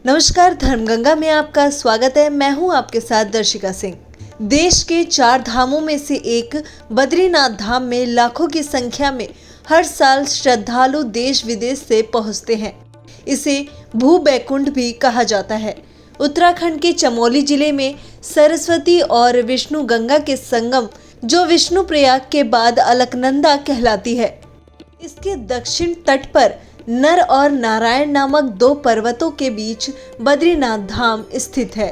नमस्कार, धर्मगंगा में आपका स्वागत है। मैं हूं आपके साथ दर्शिका सिंह। देश के 4 धामों में से एक बद्रीनाथ धाम में लाखों की संख्या में हर साल श्रद्धालु देश विदेश से पहुंचते हैं। इसे भू बैकुंठ भी कहा जाता है। उत्तराखंड के चमोली जिले में सरस्वती और विष्णु गंगा के संगम, जो विष्णु प्रयाग के बाद अलकनंदा कहलाती है। इसके दक्षिण तट पर नर और नारायण नामक 2 पर्वतों के बीच बद्रीनाथ धाम स्थित है।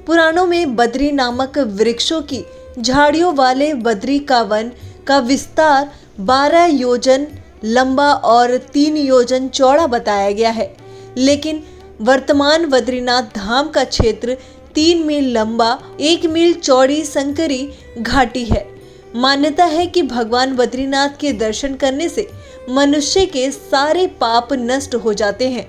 पुराणों में बद्री नामक वृक्षों की झाड़ियों वाले बद्री का वन का विस्तार 12 योजन लंबा और 3 योजन चौड़ा बताया गया है, लेकिन वर्तमान बद्रीनाथ धाम का क्षेत्र 3 मील लंबा 1 मील चौड़ी संकरी घाटी है। मान्यता है कि भगवान बद्रीनाथ के दर्शन करने से मनुष्य के सारे पाप नष्ट हो जाते हैं।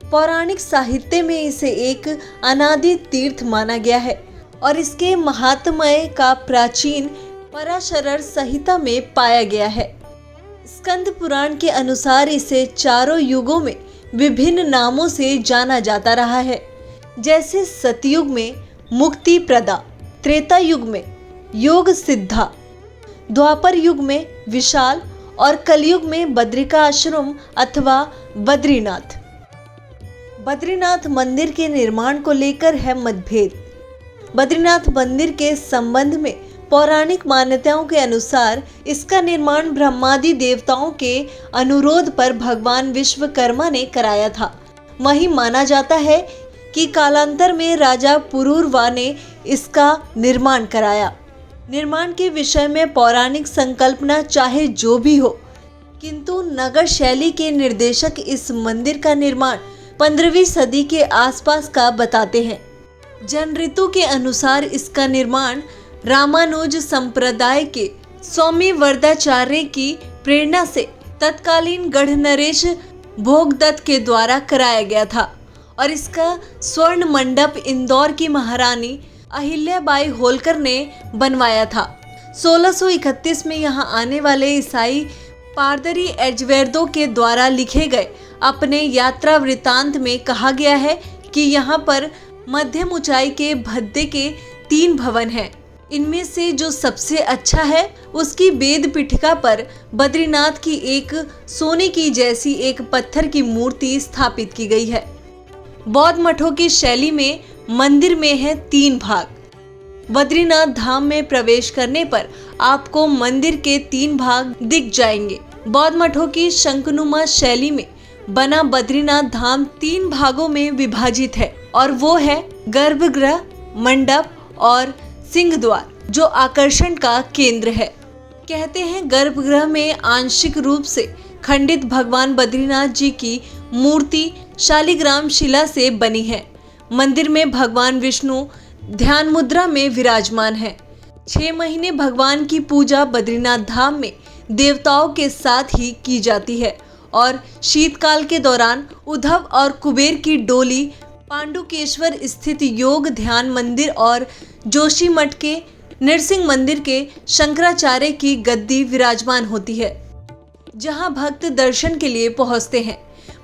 पौराणिक साहित्य में इसे एक अनादि तीर्थ माना गया है और इसके महात्म्य का प्राचीन पराशर संहिता में पाया गया है। स्कंद पुराण के अनुसार इसे चारों युगों में विभिन्न नामों से जाना जाता रहा है, जैसे सतयुग में मुक्ति प्रदा, त्रेता युग में योग सिद्धा, द्वापर युग में विशाल और कलयुग में बद्रिका आश्रम अथवा बद्रीनाथ। बद्रीनाथ मंदिर के निर्माण को लेकर है मतभेद। बद्रीनाथ मंदिर के संबंध में पौराणिक मान्यताओं के अनुसार इसका निर्माण ब्रह्मादि देवताओं के अनुरोध पर भगवान विश्वकर्मा ने कराया था। वहीं माना जाता है कि कालांतर में राजा पुरूरवा ने इसका निर्माण कराया। निर्माण के विषय में पौराणिक संकल्पना चाहे जो भी हो, किंतु नगर शैली के निर्देशक इस मंदिर का निर्माण 15वीं सदी के आसपास का बताते हैं। जन ऋतु के अनुसार इसका निर्माण रामानुज संप्रदाय के स्वामी वरदाचार्य की प्रेरणा से तत्कालीन गढ़नरेश भोगदत्त के द्वारा कराया गया था और इसका स्वर्ण मंडप इंदौर की महारानी अहिल्याबाई होलकर ने बनवाया था। 1631 में यहाँ आने वाले ईसाई पादरी एजवेर्दो के द्वारा लिखे गए अपने यात्रा वृतांत में कहा गया है कि यहाँ पर मध्यम ऊंचाई के भद्दे के 3 भवन हैं। इनमें से जो सबसे अच्छा है उसकी वेद पीठिका पर बद्रीनाथ की एक सोने की जैसी एक पत्थर की मूर्ति स्थापित की गई है। बौद्ध मठों की शैली में मंदिर में है 3 भाग। बद्रीनाथ धाम में प्रवेश करने पर आपको मंदिर के 3 भाग दिख जाएंगे। बौद्ध मठों की शंकुनुमा शैली में बना बद्रीनाथ धाम 3 भागों में विभाजित है और वो है गर्भगृह, मंडप और सिंह द्वार, जो आकर्षण का केंद्र है। कहते हैं गर्भगृह में आंशिक रूप से खंडित भगवान बद्रीनाथ जी की मूर्ति शालिग्राम शिला से बनी है। मंदिर में भगवान विष्णु ध्यान मुद्रा में विराजमान है। 6 महीने भगवान की पूजा बद्रीनाथ धाम में देवताओं के साथ ही की जाती है और शीतकाल के दौरान उद्धव और कुबेर की डोली पांडुकेश्वर स्थित योग ध्यान मंदिर और जोशीमठ के नृसिंह मंदिर के शंकराचार्य की गद्दी विराजमान होती है, जहां भक्त दर्शन के लिए पहुंचते हैं।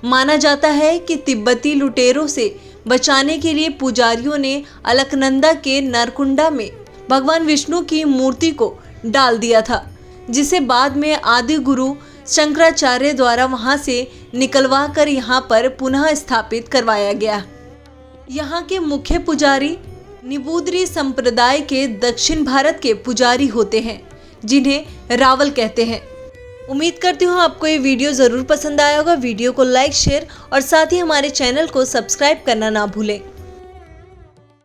माना जाता है कि तिब्बती लुटेरों से बचाने के लिए पुजारियों ने अलकनंदा के नरकुंडा में भगवान विष्णु की मूर्ति को डाल दिया था, जिसे बाद में आदि गुरु शंकराचार्य द्वारा वहां से निकलवा कर यहाँ पर पुनः स्थापित करवाया गया। यहाँ के मुख्य पुजारी निबूदरी संप्रदाय के दक्षिण भारत के पुजारी होते हैं, जिन्हें रावल कहते हैं। उम्मीद करती हूँ आपको ये वीडियो ज़रूर पसंद आया होगा। वीडियो को लाइक, शेयर और साथ ही हमारे चैनल को सब्सक्राइब करना ना भूलें।